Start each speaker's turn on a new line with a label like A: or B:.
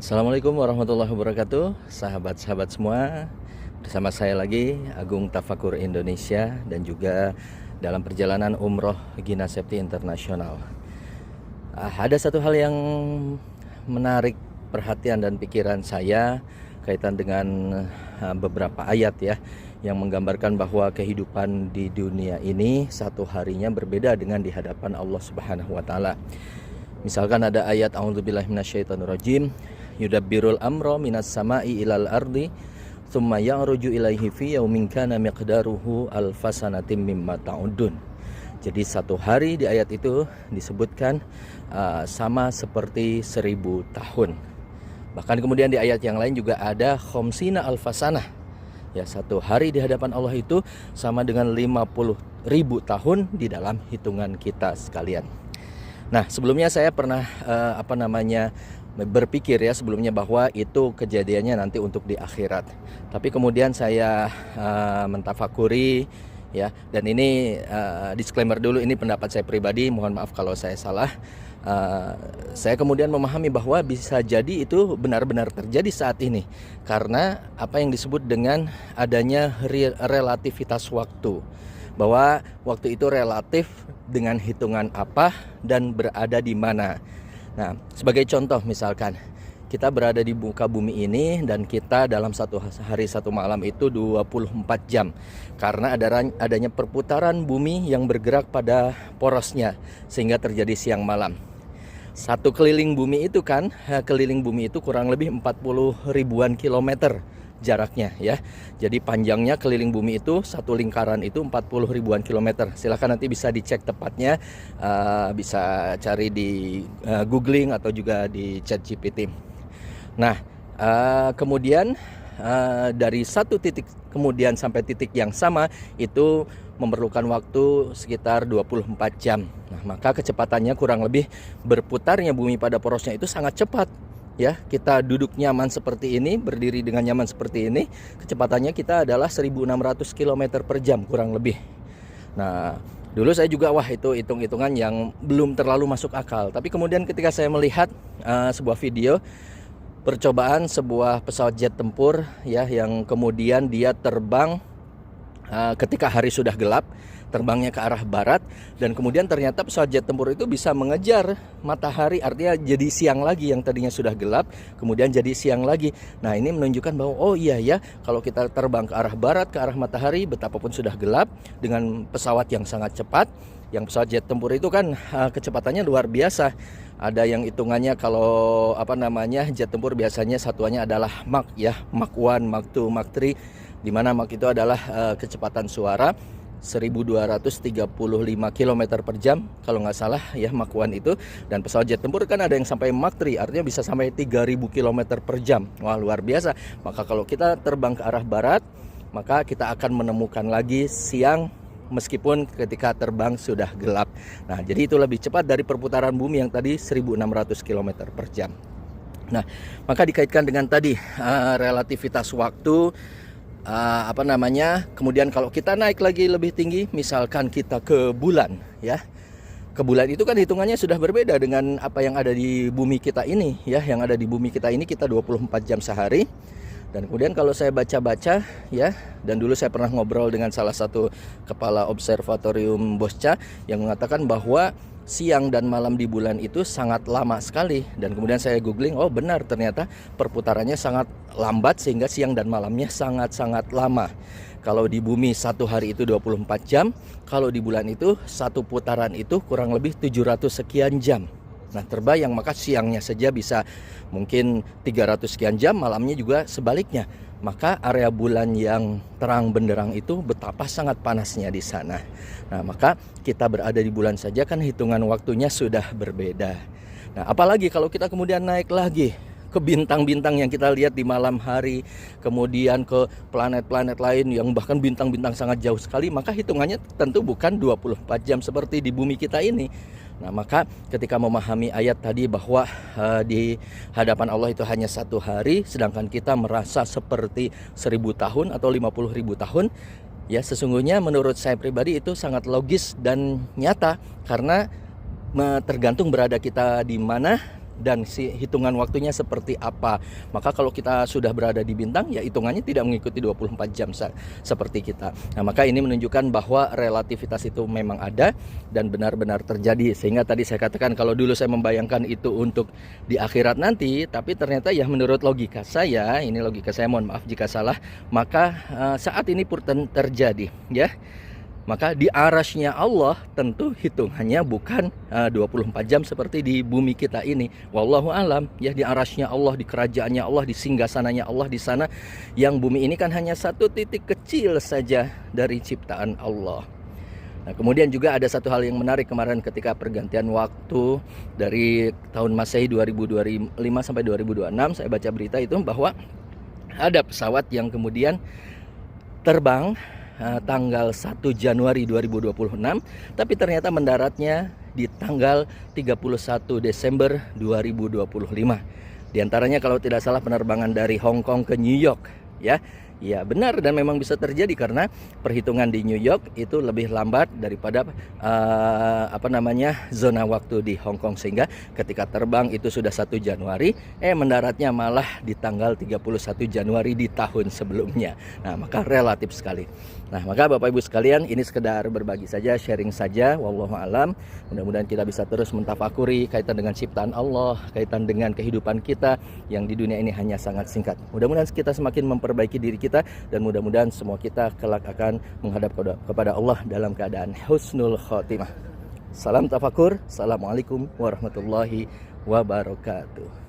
A: Assalamualaikum warahmatullahi wabarakatuh, sahabat-sahabat semua. Bersama saya lagi Agung Tafakur Indonesia dan juga dalam perjalanan umroh Gina Septi Internasional. Ada satu hal yang menarik perhatian dan pikiran saya kaitan dengan beberapa ayat ya, yang menggambarkan bahwa kehidupan di dunia ini satu harinya berbeda dengan di hadapan Allah Subhanahu wa taala. Misalkan ada ayat a'udzubillahi minasyaitonirrajim, yudabbirul amra minas sama'i ilal ardi tsumma ya'ruju ilaihi fi yaumin kana miqdaruhu alfasanatim mimma ta'udun. Jadi satu hari di ayat itu disebutkan sama seperti 1000 tahun. Bahkan kemudian di ayat yang lain juga ada khomsina alfasanah. Ya, satu hari di hadapan Allah itu sama dengan 50.000 tahun di dalam hitungan kita sekalian. Nah, sebelumnya saya pernah berpikir ya sebelumnya bahwa itu kejadiannya nanti untuk di akhirat. Tapi kemudian saya mentafakuri ya, dan ini disclaimer dulu, ini pendapat saya pribadi, mohon maaf kalau saya salah. Saya kemudian memahami bahwa bisa jadi itu benar-benar terjadi saat ini karena apa yang disebut dengan adanya relativitas waktu, bahwa waktu itu relatif dengan hitungan apa dan berada di mana. Nah, sebagai contoh misalkan kita berada di muka bumi ini dan kita dalam satu hari satu malam itu 24 jam karena adanya perputaran bumi yang bergerak pada porosnya sehingga terjadi siang malam. Satu keliling bumi itu kurang lebih 40 ribuan kilometer jaraknya ya. Jadi panjangnya keliling bumi itu, satu lingkaran itu 40 ribuan kilometer. Silahkan nanti bisa dicek tepatnya, bisa cari di googling atau juga di ChatGPT. Nah, kemudian dari satu titik kemudian sampai titik yang sama itu memerlukan waktu sekitar 24 jam. Nah, maka kecepatannya kurang lebih berputarnya bumi pada porosnya itu sangat cepat. Ya, kita duduk nyaman seperti ini, berdiri dengan nyaman seperti ini, kecepatannya kita adalah 1600 km per jam kurang lebih. Nah, dulu saya juga itu hitung-hitungan yang belum terlalu masuk akal. Tapi kemudian ketika saya melihat sebuah video percobaan sebuah pesawat jet tempur ya, yang kemudian dia terbang ketika hari sudah gelap, terbangnya ke arah barat, dan kemudian ternyata pesawat jet tempur itu bisa mengejar matahari, artinya jadi siang lagi, yang tadinya sudah gelap kemudian jadi siang lagi. Nah, ini menunjukkan bahwa oh iya ya, kalau kita terbang ke arah barat, ke arah matahari, betapapun sudah gelap, dengan pesawat yang sangat cepat, yang pesawat jet tempur itu kan kecepatannya luar biasa. Ada yang hitungannya kalau jet tempur biasanya satuannya adalah Mach ya, Mach 1, Mach 2, Mach 3, di mana Mach itu adalah kecepatan suara 1235 km per jam kalau nggak salah ya, Mach 1 itu. Dan pesawat jet tempur kan ada yang sampai Mach 3, artinya bisa sampai 3000 km per jam. Wah, luar biasa. Maka kalau kita terbang ke arah barat, maka kita akan menemukan lagi siang meskipun ketika terbang sudah gelap. Nah, jadi itu lebih cepat dari perputaran bumi yang tadi 1600 km per jam. Nah, maka dikaitkan dengan tadi relativitas waktu. Kemudian kalau kita naik lagi lebih tinggi, misalkan kita ke bulan ya, ke bulan itu kan hitungannya sudah berbeda dengan apa yang ada di bumi kita ini ya. Yang ada di bumi kita ini kita 24 jam sehari. Dan kemudian kalau saya baca-baca ya, dan dulu saya pernah ngobrol dengan salah satu kepala observatorium Bosca yang mengatakan bahwa siang dan malam di bulan itu sangat lama sekali. Dan kemudian saya googling, oh benar, ternyata perputarannya sangat lambat sehingga siang dan malamnya sangat-sangat lama. Kalau di bumi satu hari itu 24 jam, kalau di bulan itu satu putaran itu kurang lebih 700 sekian jam. Nah, terbayang, maka siangnya saja bisa mungkin 300 sekian jam, malamnya juga sebaliknya. Maka area bulan yang terang benderang itu betapa sangat panasnya di sana. Nah, maka kita berada di bulan saja kan hitungan waktunya sudah berbeda. Nah, apalagi kalau kita kemudian naik lagi ke bintang-bintang yang kita lihat di malam hari, kemudian ke planet-planet lain yang bahkan bintang-bintang sangat jauh sekali, maka hitungannya tentu bukan 24 jam seperti di bumi kita ini. Nah, maka ketika memahami ayat tadi bahwa di hadapan Allah itu hanya satu hari, sedangkan kita merasa seperti 1000 tahun atau 50.000 tahun, ya sesungguhnya menurut saya pribadi itu sangat logis dan nyata, karena tergantung berada kita di mana dan hitungan waktunya seperti apa. Maka kalau kita sudah berada di bintang, ya hitungannya tidak mengikuti 24 jam seperti kita. Nah, maka ini menunjukkan bahwa relativitas itu memang ada dan benar-benar terjadi. Sehingga tadi saya katakan kalau dulu saya membayangkan itu untuk di akhirat nanti, tapi ternyata ya menurut logika saya, ini logika saya, mohon maaf jika salah, maka saat ini pun terjadi, ya. Maka di arasnya Allah tentu hitungannya bukan 24 jam seperti di bumi kita ini. Wallahu alam, ya, di arasnya Allah, di kerajaannya Allah, di singgasananya Allah di sana, yang bumi ini kan hanya satu titik kecil saja dari ciptaan Allah. Nah, kemudian juga ada satu hal yang menarik kemarin ketika pergantian waktu dari tahun Masehi 2025 sampai 2026, saya baca berita itu bahwa ada pesawat yang kemudian terbang tanggal 1 Januari 2026, tapi ternyata mendaratnya di tanggal 31 Desember 2025. Di antaranya kalau tidak salah penerbangan dari Hong Kong ke New York, ya. Ya benar, dan memang bisa terjadi karena perhitungan di New York itu lebih lambat daripada zona waktu di Hong Kong, sehingga ketika terbang itu sudah 1 Januari, mendaratnya malah di tanggal 31 Januari di tahun sebelumnya. Nah, maka relatif sekali. Nah, maka Bapak Ibu sekalian, ini sekedar berbagi saja, sharing saja, wallahu alam. Mudah-mudahan kita bisa terus mentafakuri kaitan dengan ciptaan Allah, kaitan dengan kehidupan kita yang di dunia ini hanya sangat singkat. Mudah-mudahan kita semakin memperbaiki diri kita, dan mudah-mudahan semua kita kelak akan menghadap kepada Allah dalam keadaan husnul khotimah. Salam tafakur. Assalamualaikum warahmatullahi wabarakatuh.